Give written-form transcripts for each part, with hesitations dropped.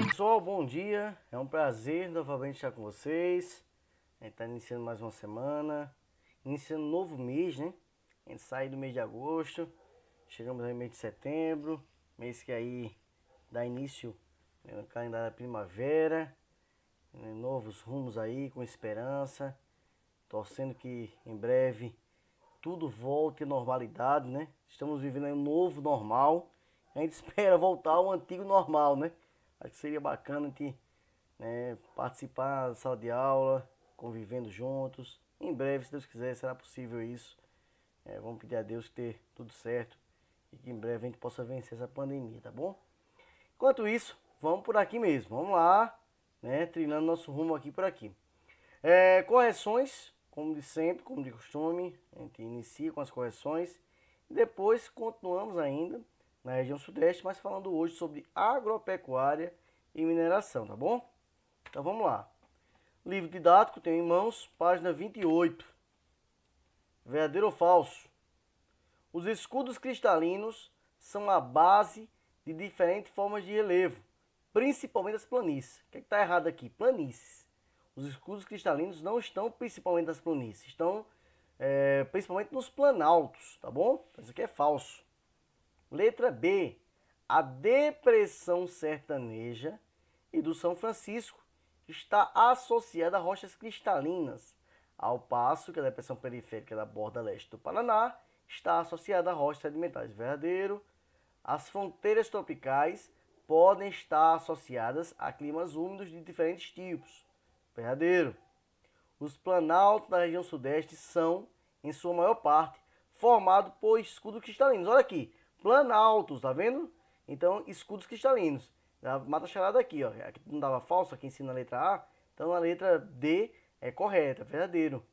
Pessoal, bom dia, é um prazer novamente estar com vocês. A gente está iniciando mais uma semana, iniciando um novo mês, né? A gente sai do mês de agosto, chegamos aí no mês de setembro, mês que aí dá início, né, no calendário da primavera, né, novos rumos aí, com esperança, torcendo que em breve tudo volte à normalidade, né? Estamos vivendo aí um novo normal, a gente espera voltar ao antigo normal, né? Acho que seria bacana a gente, né, participar da sala de aula, convivendo juntos. Em breve, se Deus quiser, será possível isso. Vamos pedir a Deus que dê tudo certo e que em breve a gente possa vencer essa pandemia, tá bom? Enquanto isso, vamos por aqui mesmo. Vamos lá, né, trilhando nosso rumo aqui por aqui. Correções, como de sempre, como de costume, a gente inicia com as correções e depois continuamos ainda na região sudeste, mas falando hoje sobre agropecuária e mineração, tá bom? Então vamos lá. Livro didático, tenho em mãos, página 28. Verdadeiro ou falso? Os escudos cristalinos são a base de diferentes formas de relevo, principalmente as planícies. O que está errado aqui? Planícies. Os escudos cristalinos não estão principalmente nas planícies, estão principalmente nos planaltos, tá bom? Isso aqui é falso. Letra B. A depressão sertaneja e do São Francisco está associada a rochas cristalinas, ao passo que a depressão periférica da borda leste do Paraná está associada a rochas sedimentares. Verdadeiro. As fronteiras tropicais podem estar associadas a climas úmidos de diferentes tipos. Verdadeiro. Os planaltos da região sudeste são, em sua maior parte, formados por escudos cristalinos. Olha aqui. Planaltos, tá vendo? Então, escudos cristalinos. Mata charada aqui, ó. Aqui não dava falso, aqui ensina a letra A. Então, a letra D é correta, verdadeiro.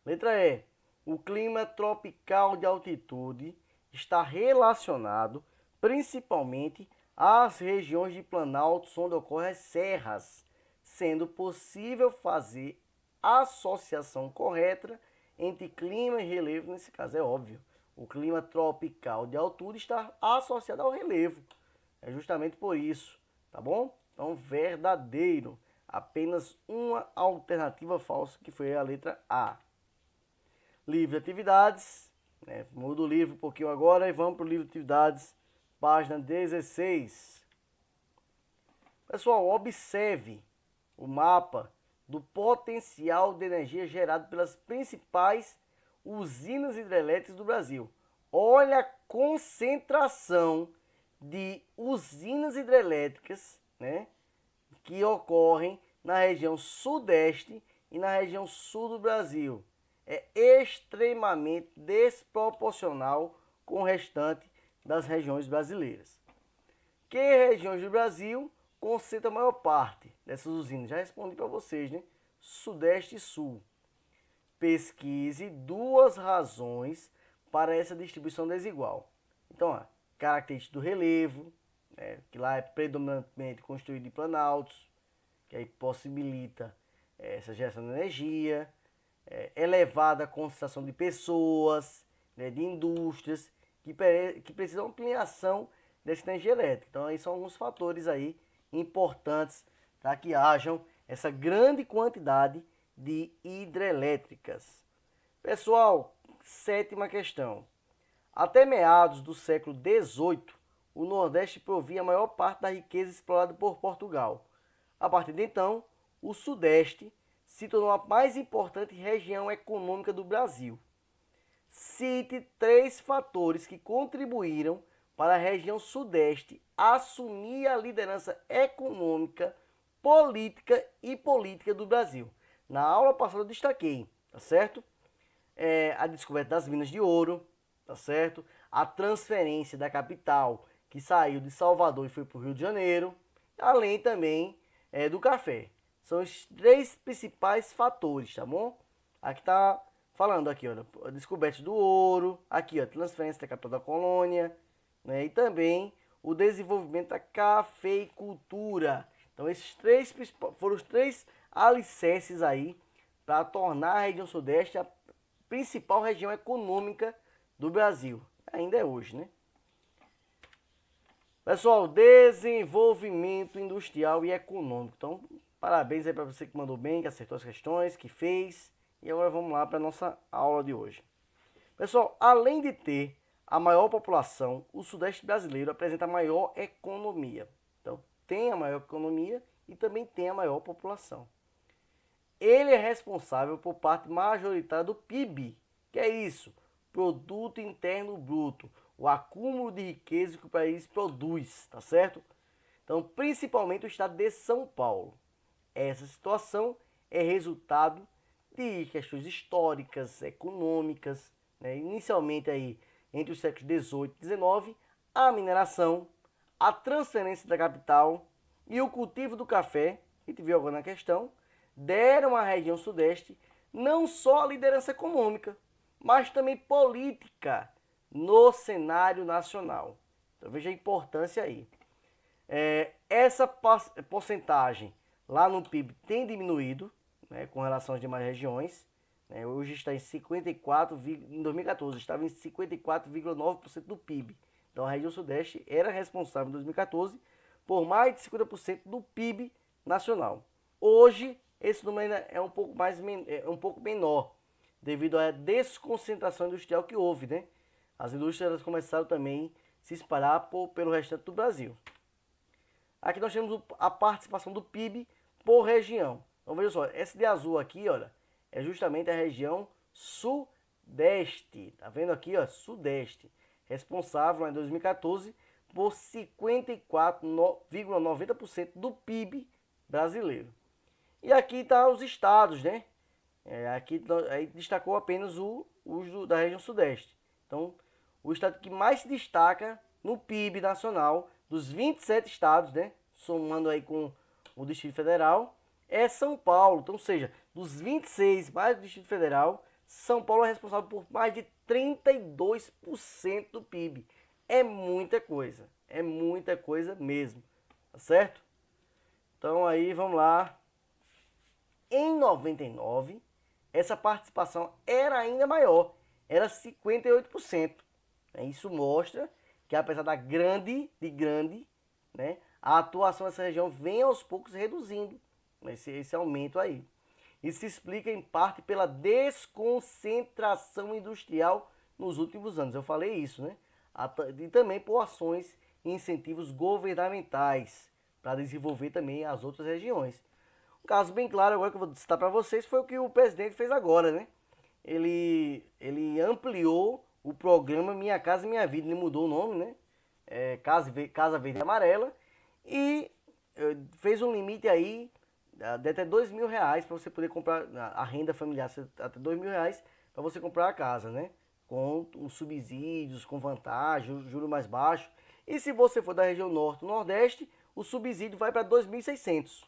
Letra E. O clima tropical de altitude está relacionado principalmente às regiões de planaltos onde ocorrem as serras, sendo possível fazer associação correta entre clima e relevo. Nesse caso é óbvio. O clima tropical de altura está associado ao relevo. É justamente por isso, tá bom? Então, verdadeiro. Apenas uma alternativa falsa, que foi a letra A. Livro de atividades. Muda o livro um pouquinho agora e vamos para o livro de atividades, página 16. Pessoal, observe o mapa do potencial de energia gerado pelas principais usinas hidrelétricas do Brasil. Olha a concentração de usinas hidrelétricas, né, que ocorrem na região sudeste e na região sul do Brasil. É extremamente desproporcional com o restante das regiões brasileiras. Que regiões do Brasil concentram a maior parte dessas usinas? Já respondi para vocês, né? Sudeste e sul. Pesquise duas razões para essa distribuição desigual. Então, ó, característica do relevo, né, que lá é predominantemente construído em planaltos, que aí possibilita essa geração de energia, elevada concentração de pessoas, né, de indústrias, que precisam de ampliação dessa energia elétrica. Então, aí são alguns fatores aí importantes para que hajam essa grande quantidade de hidrelétricas. Pessoal, sétima questão. Até meados do século XVIII, o Nordeste provia a maior parte da riqueza explorada por Portugal. A partir de então, o Sudeste se tornou a mais importante região econômica do Brasil. Cite 3 fatores que contribuíram para a região Sudeste assumir a liderança econômica, política e política do Brasil. Na aula passada eu destaquei, tá certo? A descoberta das minas de ouro, tá certo? A transferência da capital, que saiu de Salvador e foi para o Rio de Janeiro, além também do café. São os 3 principais fatores, tá bom? Aqui tá falando aqui, ó, a descoberta do ouro, aqui, ó, transferência da capital da colônia, né? E também o desenvolvimento da cafeicultura. Então esses três foram os três alicerces aí para tornar a região sudeste a principal região econômica do Brasil. Ainda é hoje, né? Pessoal, desenvolvimento industrial e econômico. Então, parabéns aí para você que mandou bem, que acertou as questões, que fez. E agora vamos lá para a nossa aula de hoje. Pessoal, além de ter a maior população, o Sudeste brasileiro apresenta a maior economia. Então, tem a maior economia e também tem a maior população. Ele é responsável por parte majoritária do PIB. Que é isso? Produto Interno Bruto. O acúmulo de riqueza que o país produz, tá certo? Então, principalmente o estado de São Paulo. Essa situação é resultado de questões históricas, econômicas, né? Inicialmente aí, entre os séculos 18 e 19, a mineração, a transferência da capital e o cultivo do café, que te viu agora na questão, deram à região sudeste não só a liderança econômica, mas também política no cenário nacional. Então veja a importância aí. Essa porcentagem lá no PIB tem diminuído, né, com relação às demais regiões. Né, hoje está em 54, em 2014 estava em 54,9% do PIB. Então a região sudeste era responsável em 2014 por mais de 50% do PIB nacional. Hoje esse número ainda é um pouco menor, devido à desconcentração industrial que houve, né? As indústrias começaram também a se espalhar pelo restante do Brasil. Aqui nós temos a participação do PIB por região. Então veja só, essa de azul aqui, olha, é justamente a região sudeste. Tá vendo aqui, ó, sudeste, responsável em 2014 por 54,90% do PIB brasileiro. E aqui está os estados, né? Aqui aí destacou apenas os da região sudeste. Então, o estado que mais se destaca no PIB nacional, dos 27 estados, né? Somando aí com o Distrito Federal, é São Paulo. Então, ou seja, dos 26 mais o Distrito Federal, São Paulo é responsável por mais de 32% do PIB. É muita coisa mesmo, tá certo? Então aí, vamos lá. Em 99, essa participação era ainda maior, era 58%. Isso mostra que apesar da grande, né, a atuação dessa região vem aos poucos reduzindo, né, esse aumento aí. Isso se explica em parte pela desconcentração industrial nos últimos anos. Eu falei isso, né? E também por ações e incentivos governamentais para desenvolver também as outras regiões. Um caso bem claro agora que eu vou citar para vocês foi o que o presidente fez agora, né? Ele ampliou o programa Minha Casa Minha Vida, ele mudou o nome, né? Casa Verde e Amarela, e fez um limite aí de até R$2.000 para você poder comprar a renda familiar, até R$2.000 para você comprar a casa, né? Com os subsídios, com vantagem, juro mais baixo. E se você for da região norte ou nordeste, o subsídio vai para R$2.600.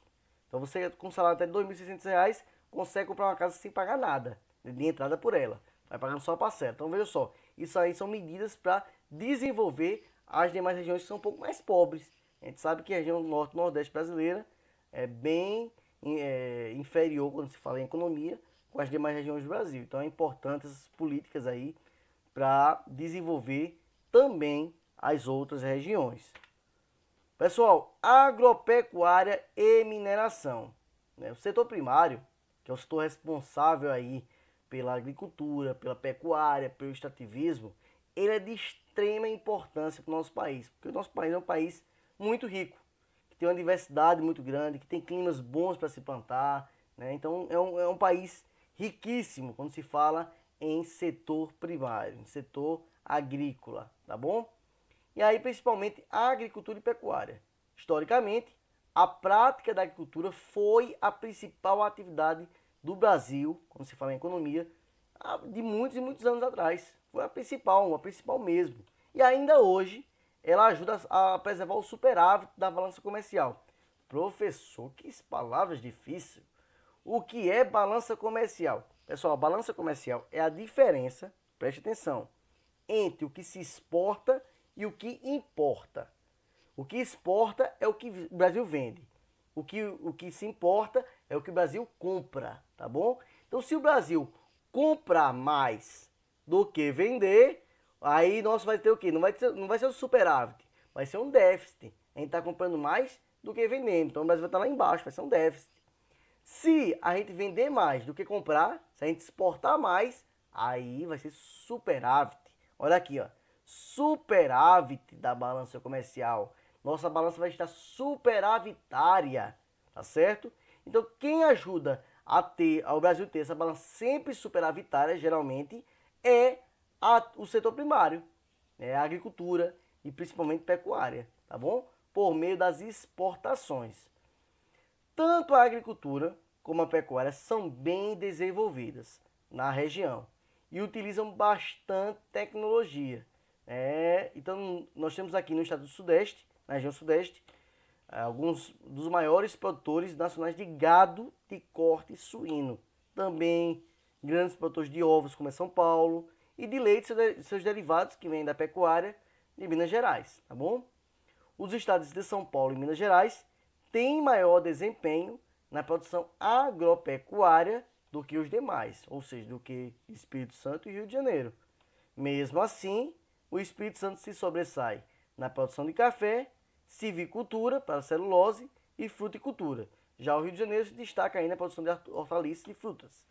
Então você com salário até R$2.600 consegue comprar uma casa sem pagar nada de entrada por ela. Vai pagando só a parcela. Então veja só, isso aí são medidas para desenvolver as demais regiões que são um pouco mais pobres. A gente sabe que a região norte e nordeste brasileira é bem inferior quando se fala em economia com as demais regiões do Brasil. Então é importante essas políticas aí para desenvolver também as outras regiões. Pessoal, agropecuária e mineração. O setor primário, que é o setor responsável aí pela agricultura, pela pecuária, pelo extrativismo, ele é de extrema importância para o nosso país, porque o nosso país é um país muito rico, que tem uma diversidade muito grande, que tem climas bons para se plantar, né? Então é um país riquíssimo quando se fala em setor primário, em setor agrícola, tá bom? E aí principalmente a agricultura e pecuária. Historicamente, a prática da agricultura foi a principal atividade do Brasil, quando se fala em economia, de muitos e muitos anos atrás. Foi a principal mesmo. E ainda hoje, ela ajuda a preservar o superávit da balança comercial. Professor, que palavras difíceis. O que é balança comercial? Pessoal, a balança comercial é a diferença, preste atenção, entre o que se exporta e o que importa. O que exporta é o que o Brasil vende. o que se importa é o que o Brasil compra, tá bom? Então, se o Brasil comprar mais do que vender, aí nós vai ter o quê? Não vai ser um superávit, vai ser um déficit. A gente está comprando mais do que vendendo, então o Brasil vai estar lá embaixo, vai ser um déficit. Se a gente vender mais do que comprar, se a gente exportar mais, aí vai ser superávit. Olha aqui, ó, superávit da balança comercial. Nossa balança vai estar superavitária, tá certo? Então, quem ajuda ao Brasil ter essa balança sempre superavitária, geralmente, é o setor primário, né? A agricultura e principalmente pecuária, tá bom? Por meio das exportações. Tanto a agricultura como a pecuária são bem desenvolvidas na região e utilizam bastante tecnologia. Então, nós temos aqui no estado do Sudeste, na região Sudeste, alguns dos maiores produtores nacionais de gado de corte suíno. Também grandes produtores de ovos, como é São Paulo, e de leite e seus derivados, que vêm da pecuária de Minas Gerais, tá bom? Os estados de São Paulo e Minas Gerais têm maior desempenho na produção agropecuária do que os demais, ou seja, do que Espírito Santo e Rio de Janeiro. Mesmo assim, o Espírito Santo se sobressai na produção de café, civicultura para celulose e fruticultura. Já o Rio de Janeiro se destaca ainda na produção de hortaliças e frutas.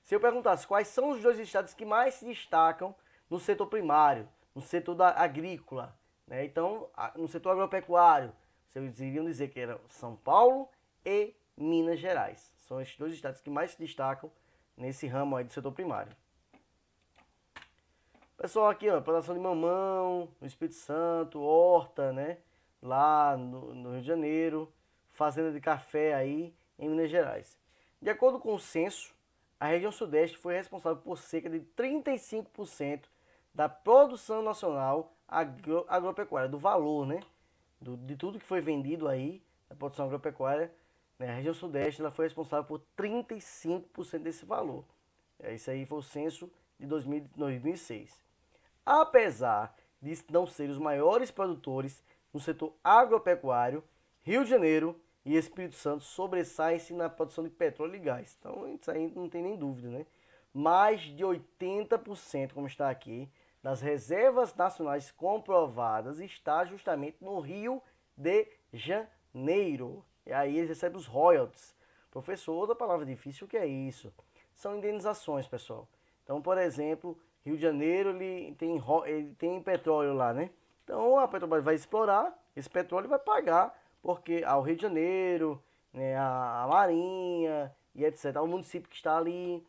Se eu perguntasse quais são os dois estados que mais se destacam no setor primário, no setor agrícola, né? Então, no setor agropecuário, vocês iriam dizer que eram São Paulo e Minas Gerais. São esses dois estados que mais se destacam nesse ramo aí do setor primário. Pessoal, aqui, ó, plantação de mamão no Espírito Santo, horta, né? Lá no Rio de Janeiro, fazenda de café aí em Minas Gerais. De acordo com o censo, a região Sudeste foi responsável por cerca de 35% da produção nacional agropecuária, do valor, né? De tudo que foi vendido aí, da produção agropecuária, né? A região Sudeste ela foi responsável por 35% desse valor. Isso aí foi o censo de 2006. Apesar de não ser os maiores produtores no setor agropecuário, Rio de Janeiro e Espírito Santo sobressaem-se na produção de petróleo e gás. Então, isso aí não tem nem dúvida, né? Mais de 80%, como está aqui, das reservas nacionais comprovadas está justamente no Rio de Janeiro. E aí eles recebem os royalties. Professor, outra palavra difícil, o que é isso? São indenizações, pessoal. Então, por exemplo, Rio de Janeiro ele tem petróleo lá, né? Então a Petrobras vai explorar esse petróleo e vai pagar porque ao Rio de Janeiro, né, a Marinha e etc. Ao município que está ali,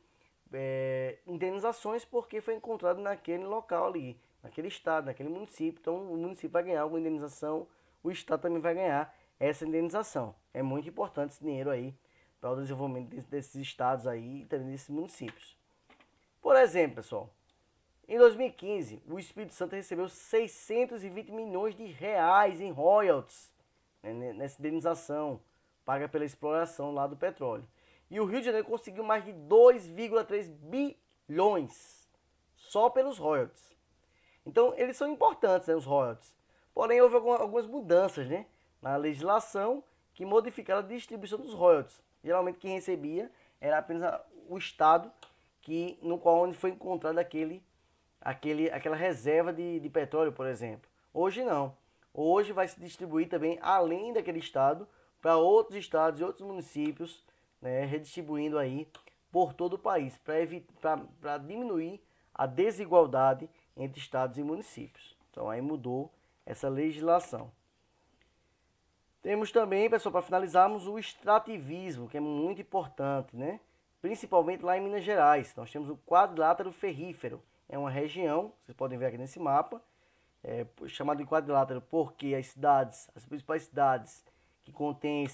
indenizações porque foi encontrado naquele local ali, naquele estado, naquele município. Então o município vai ganhar alguma indenização, o estado também vai ganhar essa indenização. É muito importante esse dinheiro aí para o desenvolvimento desses estados aí e também desses municípios. Por exemplo, pessoal, em 2015, o Espírito Santo recebeu 620 milhões de reais em royalties, né, nessa indenização paga pela exploração lá do petróleo. E o Rio de Janeiro conseguiu mais de 2,3 bilhões só pelos royalties. Então, eles são importantes, né, os royalties. Porém, houve algumas mudanças, né, na legislação que modificaram a distribuição dos royalties. Geralmente, quem recebia era apenas o estado no qual onde foi encontrado aquela reserva de petróleo, por exemplo. Hoje não. Hoje vai se distribuir também, além daquele estado, para outros estados e outros municípios, né, redistribuindo aí por todo o país, para diminuir a desigualdade entre estados e municípios. Então aí mudou essa legislação. Temos também, pessoal, para finalizarmos, o extrativismo, que é muito importante, né? Principalmente lá em Minas Gerais. Nós temos o quadrilátero ferrífero. É uma região, vocês podem ver aqui nesse mapa, chamado de quadrilátero porque as principais cidades que contêm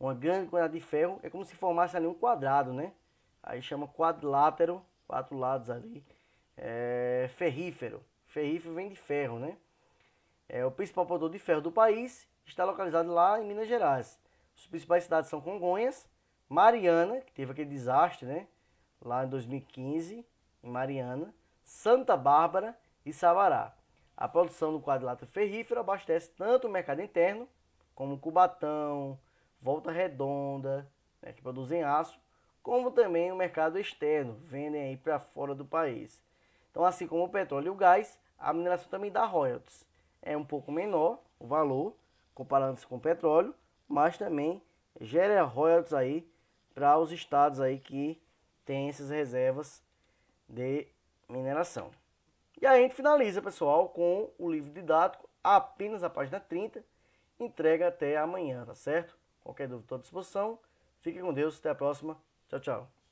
uma grande quantidade de ferro, é como se formasse ali um quadrado, né? Aí chama quadrilátero, 4 lados ali, ferrífero. Ferrífero vem de ferro, né? O principal produtor de ferro do país está localizado lá em Minas Gerais. As principais cidades são Congonhas, Mariana, que teve aquele desastre, né? Lá em 2015, em Mariana, Santa Bárbara e Sabará. A produção do quadrilátero ferrífero abastece tanto o mercado interno, como Cubatão, Volta Redonda, né, que produzem aço, como também o mercado externo, vendem aí para fora do país. Então, assim como o petróleo e o gás, a mineração também dá royalties. É um pouco menor o valor, comparando-se com o petróleo, mas também gera royalties aí para os estados aí que têm essas reservas de mineração. E aí a gente finaliza, pessoal, com o livro didático, apenas a página 30, entrega até amanhã, tá certo? Qualquer dúvida, estou à disposição. Fique com Deus, até a próxima. Tchau, tchau.